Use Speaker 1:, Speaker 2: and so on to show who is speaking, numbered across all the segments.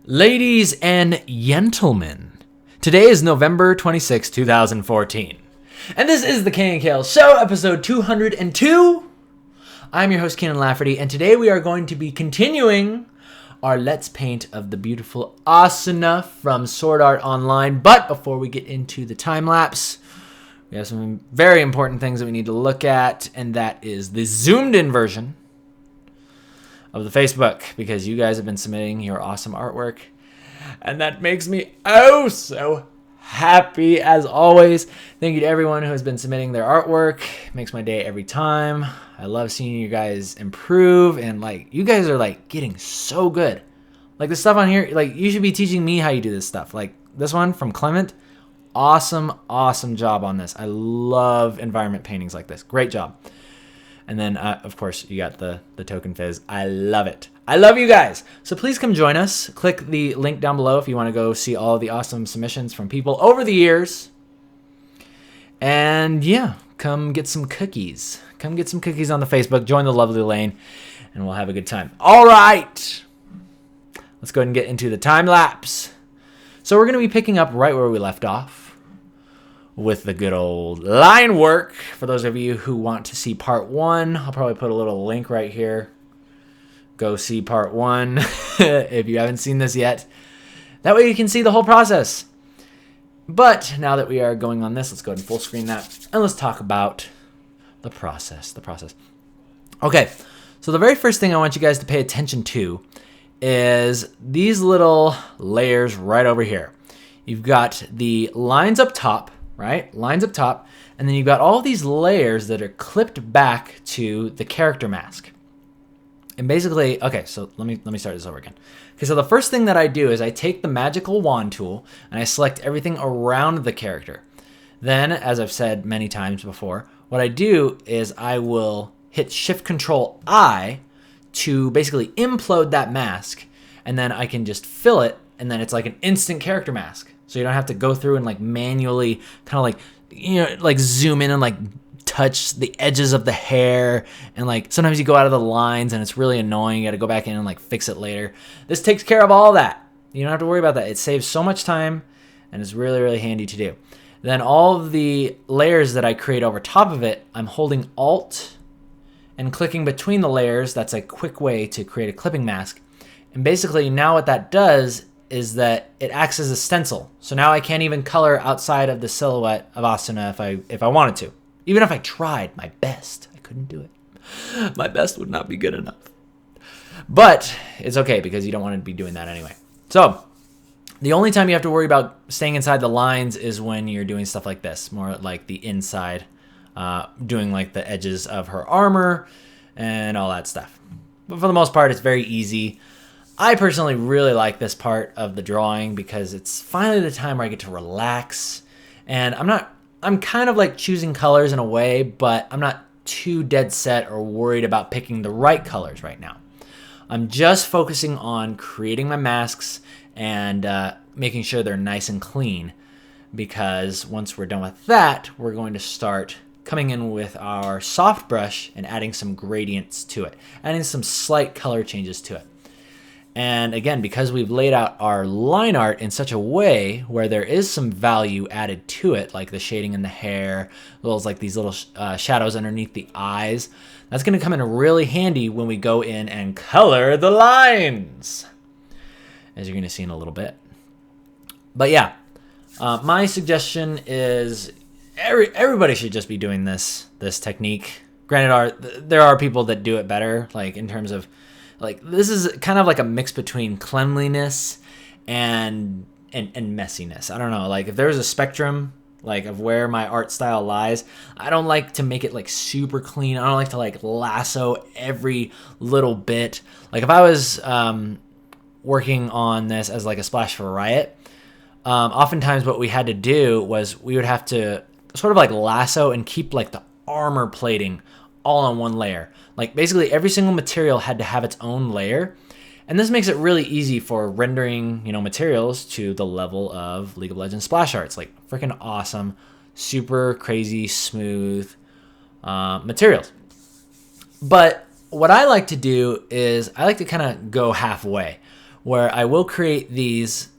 Speaker 1: Ladies and gentlemen, today is November 26, 2014, and this is the KNKL Show, episode 202. I'm your host, Kienan Lafferty, and today we are going to be continuing our Let's Paint of the beautiful ASUNA from Sword Art Online. But before we get into the time-lapse, we have some very important things that we need to look at, and that is the zoomed-in version of the Facebook, because you guys have been submitting your awesome artwork, and that makes me oh so happy as always. Thank you to everyone who has been submitting their artwork. It makes my day every time. I love seeing you guys improve, and you guys are getting so good. The stuff on here, you should be teaching me how you do this stuff. This one from Clement, awesome job on this. I love environment paintings like this. Great job. And then, of course, you got the token fizz. I love it. I love you guys. So please come join us. Click the link down below if you want to go see all of the awesome submissions from people over the years. And yeah, come get some cookies. Come get some cookies on the Facebook. Join the lovely lane, and we'll have a good time. All right. Let's go ahead and get into the time lapse. So we're going to be picking up right where we left off with the good old line work. For those of you who want to see part one, I'll probably put a little link right here. Go see part one if you haven't seen this yet. That way you can see the whole process. But now that we are going on this, let's go ahead and full screen that, and let's talk about the process. Okay, so the very first thing I want you guys to pay attention to is these little layers right over here. You've got the lines up top, right? Lines up top. And then you've got all these layers that are clipped back to the character mask. And basically, okay, so let me start this over again. Okay, so the first thing that I do is I take the magical wand tool and I select everything around the character. Then, as I've said many times before, what I do is I will hit Shift-Control-I to basically implode that mask, and then I can just fill it, and then it's like an instant character mask. So you don't have to go through and manually kind of zoom in and touch the edges of the hair, and sometimes you go out of the lines and it's really annoying. You got to go back in and fix it later. This takes care of all that. You don't have to worry about that. It saves so much time, and it's really handy to do. Then all of the layers that I create over top of it, I'm holding Alt and clicking between the layers. That's a quick way to create a clipping mask. And basically now what that does is that it acts as a stencil. So now I can't even color outside of the silhouette of ASUNA if I wanted to. Even if I tried my best, I couldn't do it. My best would not be good enough. But it's okay, because you don't want to be doing that anyway. So the only time you have to worry about staying inside the lines is when you're doing stuff like this, more like the inside, doing the edges of her armor and all that stuff. But for the most part, it's very easy. I personally really like this part of the drawing because it's finally the time where I get to relax, and I'm kind of choosing colors in a way, but I'm not too dead set or worried about picking the right colors right now. I'm just focusing on creating my masks and making sure they're nice and clean, because once we're done with that, we're going to start coming in with our soft brush and adding some gradients to it, adding some slight color changes to it. And again, because we've laid out our line art in such a way where there is some value added to it, like the shading in the hair, as well as these little shadows underneath the eyes, that's going to come in really handy when we go in and color the lines, as you're going to see in a little bit. But yeah, my suggestion is everybody should just be doing this technique. Granted, there are people that do it better, in terms of this is kind of a mix between cleanliness and messiness. I don't know. If there's a spectrum of where my art style lies, I don't like to make it super clean. I don't like to lasso every little bit. If I was working on this as a splash for Riot, oftentimes what we had to do was we would have to sort of lasso and keep the armor plating all on one layer. Basically every single material had to have its own layer, and this makes it really easy for rendering materials to the level of League of Legends splash arts. Freaking awesome, super crazy smooth materials. But what I like to do is I like to kind of go halfway, where I will create these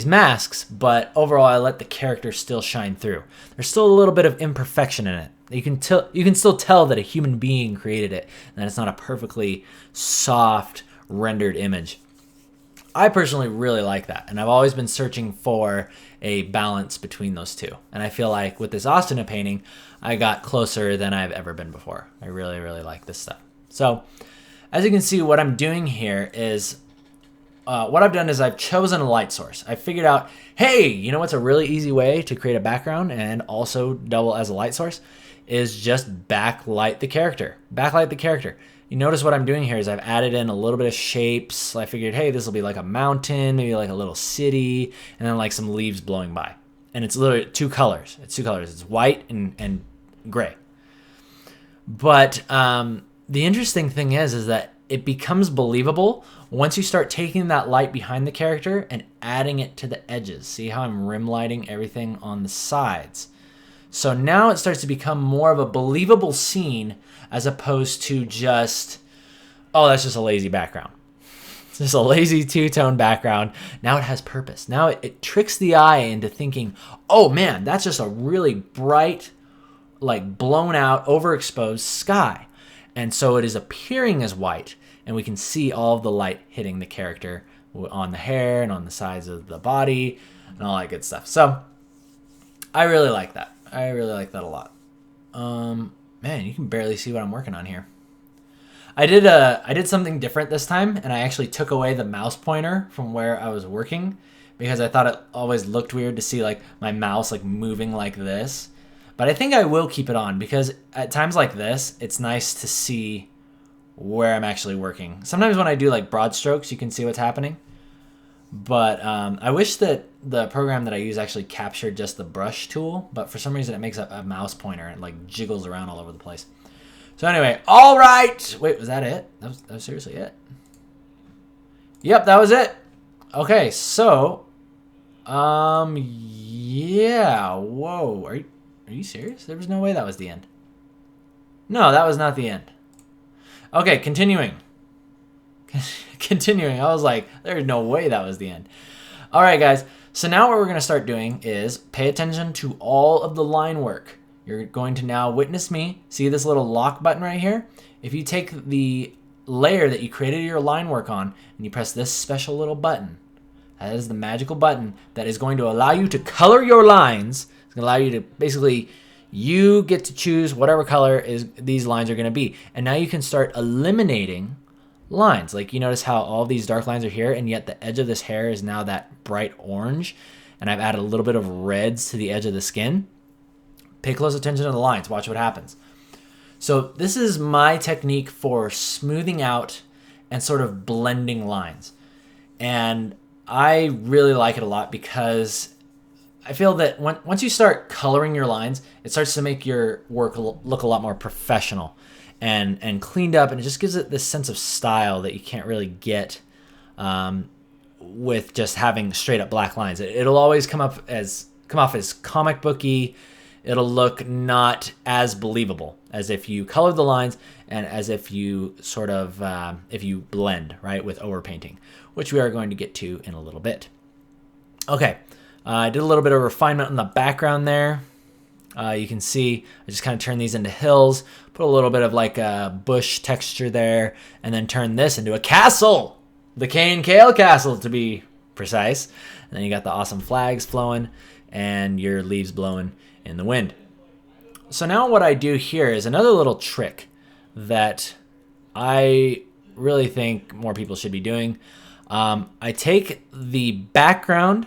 Speaker 1: masks, but overall I let the character still shine through. There's still a little bit of imperfection in it. You can still tell that a human being created it, and that it's not a perfectly soft rendered image. I personally really like that, and I've always been searching for a balance between those two. And I feel like with this ASUNA painting, I got closer than I've ever been before. I really, really like this stuff. So, as you can see, what I'm doing here is, what I've done is I've chosen a light source. I figured out, hey, you know what's a really easy way to create a background and also double as a light source? Is just backlight the character. Backlight the character. You notice what I'm doing here is I've added in a little bit of shapes. I figured, hey, this will be like a mountain, maybe like a little city, and then like some leaves blowing by. And it's literally two colors. It's two colors. It's white and gray. But the interesting thing is that it becomes believable once you start taking that light behind the character and adding it to the edges. See how I'm rim lighting everything on the sides? So now it starts to become more of a believable scene as opposed to just, oh, that's just a lazy background. It's just a lazy two-tone background. Now it has purpose. Now it tricks the eye into thinking, oh man, that's just a really bright, like blown out, overexposed sky. And so it is appearing as white, and we can see all of the light hitting the character on the hair and on the sides of the body and all that good stuff. So I really like that. I really like that a lot. Man, you can barely see what I'm working on here. I did something different this time, and I actually took away the mouse pointer from where I was working because I thought it always looked weird to see like my mouse like moving like this. But I think I will keep it on because at times like this, it's nice to see where I'm actually working. Sometimes when I do like broad strokes, you can see what's happening. But I wish that the program that I use actually captured just the brush tool, but for some reason it makes a mouse pointer and like jiggles around all over the place. So anyway, all right. Wait, was that it? That was seriously it. Yep, that was it. Okay, so, yeah. Whoa, are you serious? There was no way that was the end. No, that was not the end. Okay, continuing. Continuing, I was like, there's no way that was the end. All right, guys. So now what we're going to start doing is pay attention to all of the line work. You're going to now witness me. See this little lock button right here? If you take the layer that you created your line work on and you press this special little button, that is the magical button that is going to allow you to color your lines. It's going to allow you to basically, you get to choose whatever color these lines are going to be. And now you can start eliminating lines. Like you notice how all these dark lines are here, and yet the edge of this hair is now that bright orange, and I've added a little bit of reds to the edge of the skin. Pay close attention to the lines. Watch what happens. So this is my technique for smoothing out and sort of blending lines. And I really like it a lot because I feel that once you start coloring your lines, it starts to make your work look a lot more professional and cleaned up, and it just gives it this sense of style that you can't really get with just having straight up black lines. It'll always come off as comic booky. It'll look not as believable as if you colored the lines and as if you sort of if you blend right with overpainting, which we are going to get to in a little bit. Okay, I did a little bit of refinement in the background there. You can see I just kind of turned these into hills, put a little bit of like a bush texture there, and then turn this into a castle, the KNKL castle to be precise. And then you got the awesome flags flowing and your leaves blowing in the wind. So now what I do here is another little trick that I really think more people should be doing. I take the background.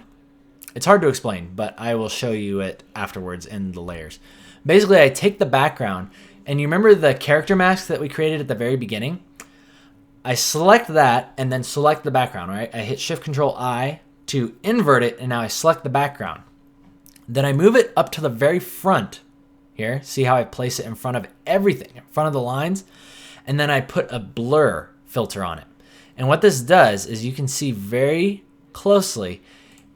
Speaker 1: It's hard to explain, but I will show you it afterwards in the layers. Basically, I take the background, and you remember the character mask that we created at the very beginning? I select that and then select the background, right? I hit Shift-Control-I to invert it, and now I select the background. Then I move it up to the very front here. See how I place it in front of everything, in front of the lines? And then I put a blur filter on it. And what this does is you can see very closely,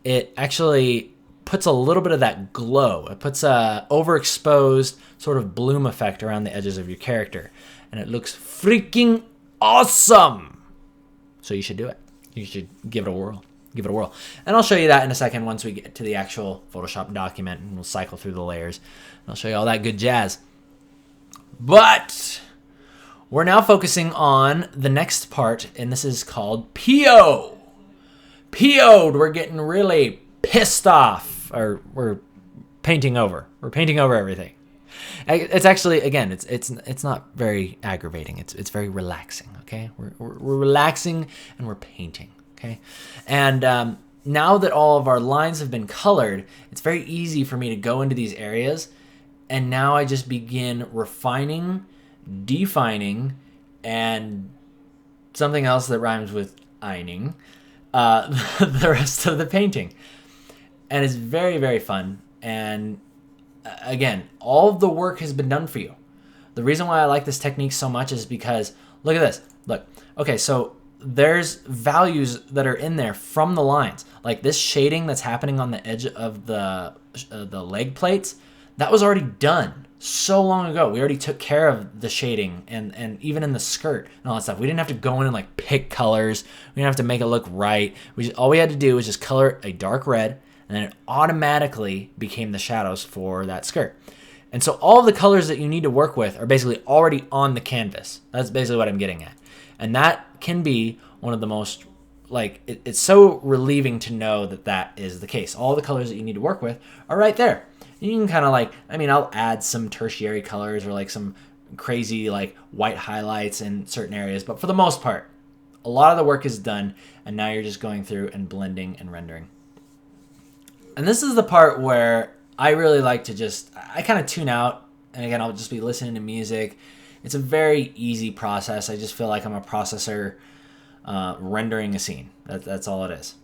Speaker 1: it actually puts a little bit of that glow. It puts a overexposed sort of bloom effect around the edges of your character. And it looks freaking awesome. So you should do it. you should give it a whirl. Give it a whirl. And I'll show you that in a second once we get to the actual Photoshop document, and we'll cycle through the layers. And I'll show you all that good jazz. But we're now focusing on the next part, and this is called PO. PO'd, we're getting really pissed off, or we're painting over. We're painting over everything. It's actually, again, it's not very aggravating. It's very relaxing, okay? We're relaxing and we're painting, okay? And now that all of our lines have been colored, it's very easy for me to go into these areas, and now I just begin refining, defining, and something else that rhymes with ironing, the rest of the painting. And it's very, very fun. And again, all of the work has been done for you. The reason why I like this technique so much is because, look at this. Look, okay, so there's values that are in there from the lines. Like this shading that's happening on the edge of the leg plates, that was already done so long ago. We already took care of the shading and even in the skirt and all that stuff. We didn't have to go in and like pick colors. We didn't have to make it look right. All we had to do was just color a dark red, and then it automatically became the shadows for that skirt. And so all of the colors that you need to work with are basically already on the canvas. That's basically what I'm getting at. And that can be one of the most, like, it's so relieving to know that that is the case. All the colors that you need to work with are right there. You can kind of like, I mean, I'll add some tertiary colors or like some crazy like white highlights in certain areas. But for the most part, a lot of the work is done. And now you're just going through and blending and rendering. And this is the part where I really like to just, I kind of tune out. And again, I'll just be listening to music. It's a very easy process. I just feel like I'm a processor rendering a scene. That's all it is.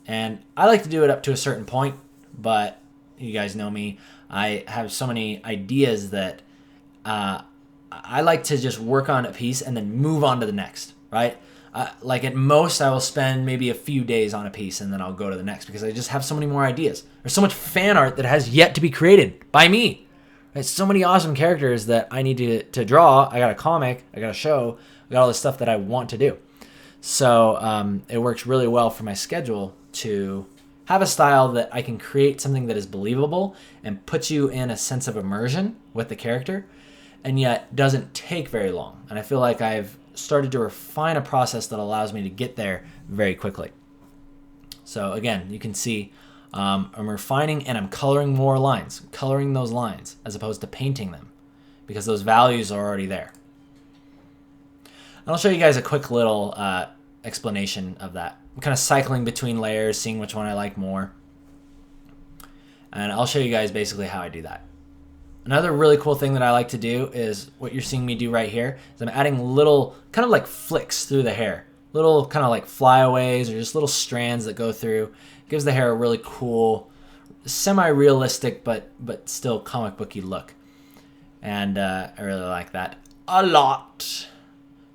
Speaker 1: And I like to do it up to a certain point, but you guys know me. I have so many ideas that I like to just work on a piece and then move on to the next, right? Like at most, I will spend maybe a few days on a piece and then I'll go to the next because I just have so many more ideas. There's so much fan art that has yet to be created by me. There's so many awesome characters that I need to draw. I got a comic, I got a show, I got all this stuff that I want to do. So it works really well for my schedule to have a style that I can create something that is believable and puts you in a sense of immersion with the character, and yet doesn't take very long. And I feel like I've started to refine a process that allows me to get there very quickly. So again, you can see I'm refining and I'm coloring more lines, coloring those lines as opposed to painting them because those values are already there. And I'll show you guys a quick little explanation of that. I'm kind of cycling between layers, seeing which one I like more. And I'll show you guys basically how I do that. Another really cool thing that I like to do is what you're seeing me do right here is I'm adding little kind of like flicks through the hair. Little kind of like flyaways or just little strands that go through. It gives the hair a really cool, semi-realistic but still comic booky look. And I really like that a lot.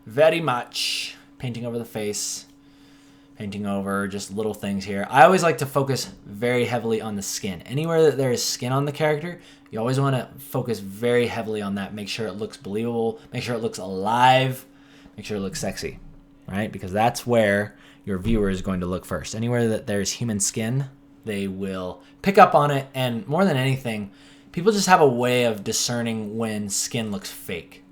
Speaker 1: Very much. Painting over the face. Painting over just little things here. I always like to focus very heavily on the skin. Anywhere that there is skin on the character, you always want to focus very heavily on that. Make sure it looks believable. Make sure it looks alive. Make sure it looks sexy, right? Because that's where your viewer is going to look first. Anywhere that there's human skin, they will pick up on it. And more than anything, people just have a way of discerning when skin looks fake.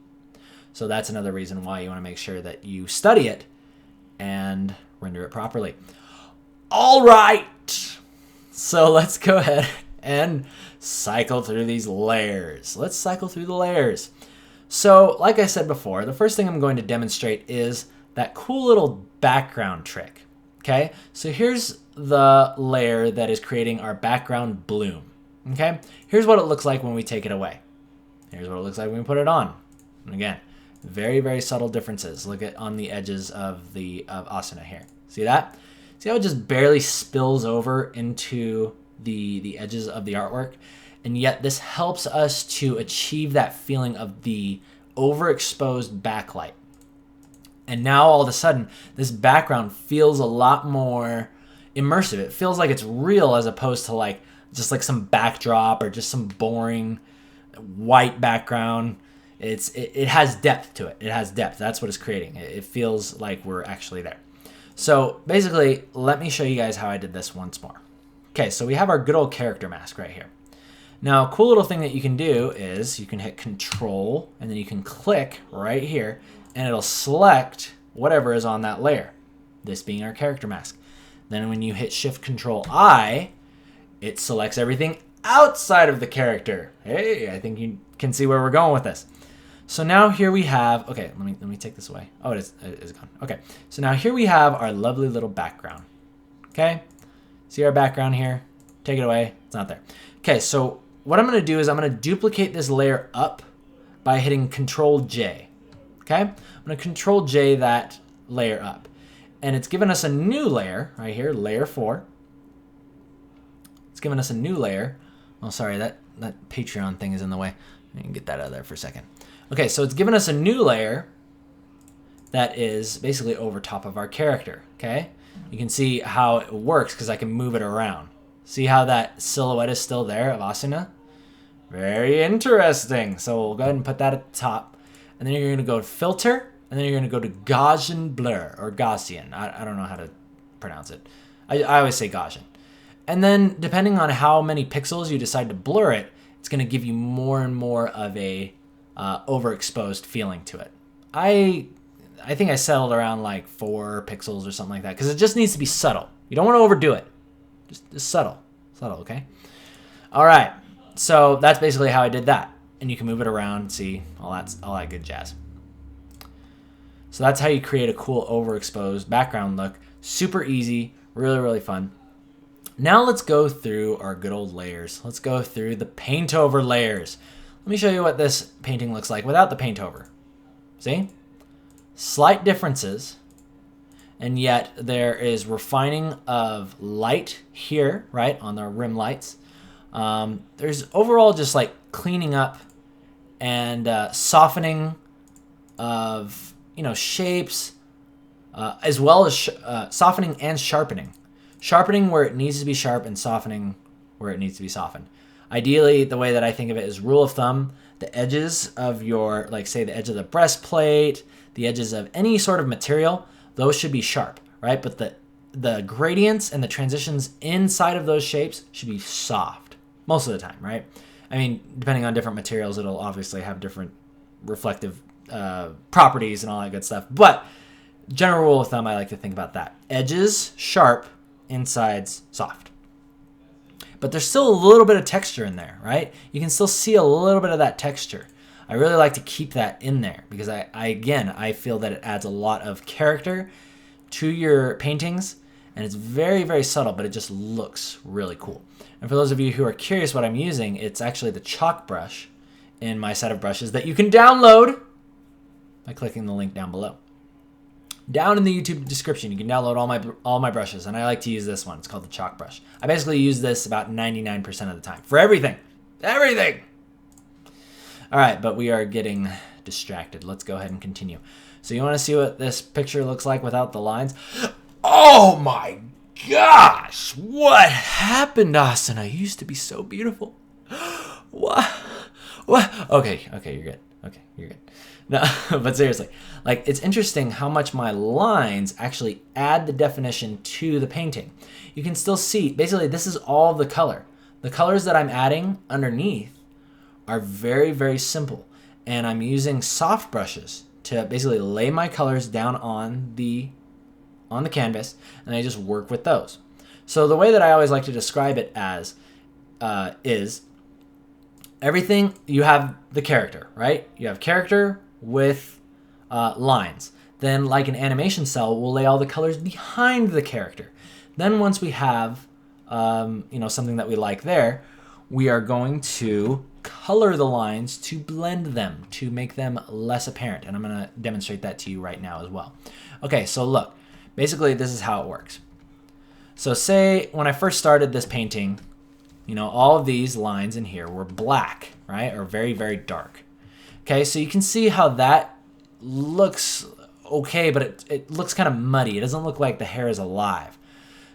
Speaker 1: So that's another reason why you want to make sure that you study it and render it properly. All right. So let's go ahead and cycle through these layers. Let's cycle through the layers. So like I said before, the first thing I'm going to demonstrate is that cool little background trick. Okay, so here's the layer that is creating our background bloom. Okay, here's what it looks like when we take it away. Here's what it looks like when we put it on. And again, very, very subtle differences. Look at on the edges of the ASUNA here. See that? See how it just barely spills over into the edges of the artwork? And yet this helps us to achieve that feeling of the overexposed backlight. And now all of a sudden, this background feels a lot more immersive. It feels like it's real as opposed to like just like some backdrop or just some boring white background. It has depth to it. It has depth. That's what it's creating. It feels like we're actually there. So basically, let me show you guys how I did this once more. Okay, so we have our good old character mask right here. Now, a cool little thing that you can do is you can hit Control, and then you can click right here, and it'll select whatever is on that layer, this being our character mask. Then when you hit Shift Control I, it selects everything outside of the character. Hey, I think you can see where we're going with this. So now here we have, okay, let me take this away. Oh, it is gone. Okay, so now here we have our lovely little background. Okay, see our background here? Take it away, it's not there. Okay, so what I'm gonna do is I'm gonna duplicate this layer up by hitting Control J. Okay, I'm gonna Control J that layer up. And it's given us a new layer right here, layer 4. It's given us a new layer. Oh, sorry, that Patreon thing is in the way. I can get that out of there for a second. Okay, so it's given us a new layer that is basically over top of our character, okay? You can see how it works because I can move it around. See how that silhouette is still there of ASUNA? Very interesting. So we'll go ahead and put that at the top. And then you're gonna go to Filter, and then you're gonna go to Gaussian Blur, or Gaussian. I don't know how to pronounce it. I always say Gaussian. And then depending on how many pixels you decide to blur it, it's gonna give you more and more of a overexposed feeling to it. I think I settled around like 4 pixels or something like that, because it just needs to be subtle. You don't want to overdo it. Just subtle, okay? All right, so that's basically how I did that, and you can move it around, see all that good jazz. So that's how you create a cool overexposed background look. Super easy, really fun. Now let's go through our good old layers. Let's go through the paint over layers. Let me show you what this painting looks like without the paint over. See? Slight differences, and yet there is refining of light here, right, on the rim lights. There's overall just like cleaning up and softening of, shapes, as well as softening and sharpening. Sharpening where it needs to be sharp and softening where it needs to be softened. Ideally, the way that I think of it is rule of thumb, the edges of your, like say the edge of the breastplate, the edges of any sort of material, those should be sharp, right? But the gradients and the transitions inside of those shapes should be soft most of the time, right? I mean, depending on different materials, it'll obviously have different reflective properties and all that good stuff. But general rule of thumb, I like to think about that. Edges sharp, insides soft. But there's still a little bit of texture in there, right? You can still see a little bit of that texture. I really like to keep that in there because I feel that it adds a lot of character to your paintings, and it's very subtle, but it just looks really cool. And for those of you who are curious what I'm using, it's actually the chalk brush in my set of brushes that you can download by clicking the link down below. Down in the YouTube description, you can download all my brushes, and I like to use this one. It's called the chalk brush. I basically use this about 99% of the time for everything. Everything! All right, but we are getting distracted. Let's go ahead and continue. So you want to see what this picture looks like without the lines? Oh my gosh! What happened, ASUNA? You used to be so beautiful. What? Okay, you're good. Okay, you're good. No, but seriously, like it's interesting how much my lines actually add the definition to the painting. You can still see, basically this is all the color. The colors that I'm adding underneath are very simple. And I'm using soft brushes to basically lay my colors down on the canvas, and I just work with those. So the way that I always like to describe it as is everything, you have the character, right? You have character with lines. Then like an animation cell, we'll lay all the colors behind the character. Then once we have something that we like there, we are going to color the lines to blend them, to make them less apparent. And I'm going to demonstrate that to you right now as well. Okay, so look, basically this is how it works. So say when I first started this painting, all of these lines in here were black, right? Or very dark. Okay, so you can see how that looks okay, but it looks kind of muddy. It doesn't look like the hair is alive.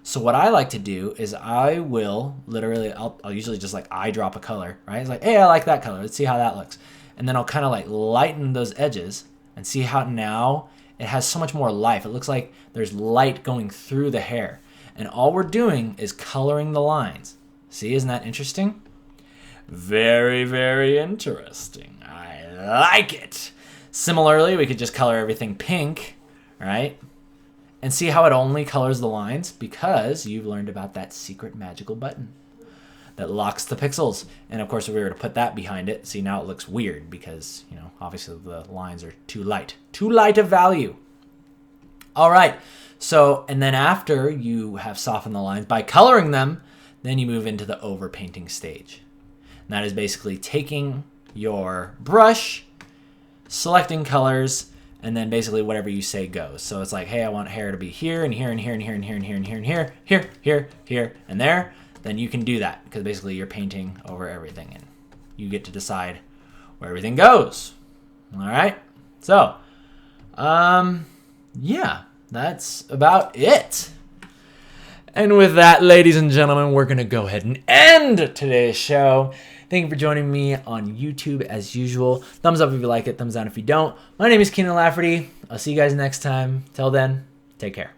Speaker 1: So what I like to do is I will literally, I'll usually just like eyedrop a color, right? It's like, hey, I like that color. Let's see how that looks. And then I'll kind of like lighten those edges and see how now it has so much more life. It looks like there's light going through the hair. And all we're doing is coloring the lines. See, isn't that interesting? Very, very interesting. I like it. Similarly, we could just color everything pink, right? And see how it only colors the lines? Because you've learned about that secret magical button that locks the pixels. And of course, if we were to put that behind it, see, now it looks weird because, you know, obviously the lines are too light. Too light of value. All right. So, and then after you have softened the lines by coloring them, then you move into the overpainting stage. And that is basically taking your brush, selecting colors, and then basically whatever you say goes. So it's like, hey, I want hair to be here and here and here and here and here and here and here and here, here, and there. Then you can do that because basically you're painting over everything and you get to decide where everything goes. All right. So, yeah, that's about it. And with that, ladies and gentlemen, we're going to go ahead and end today's show. Thank you for joining me on YouTube as usual. Thumbs up if you like it, thumbs down if you don't. My name is Kienan Lafferty. I'll see you guys next time. Till then, take care.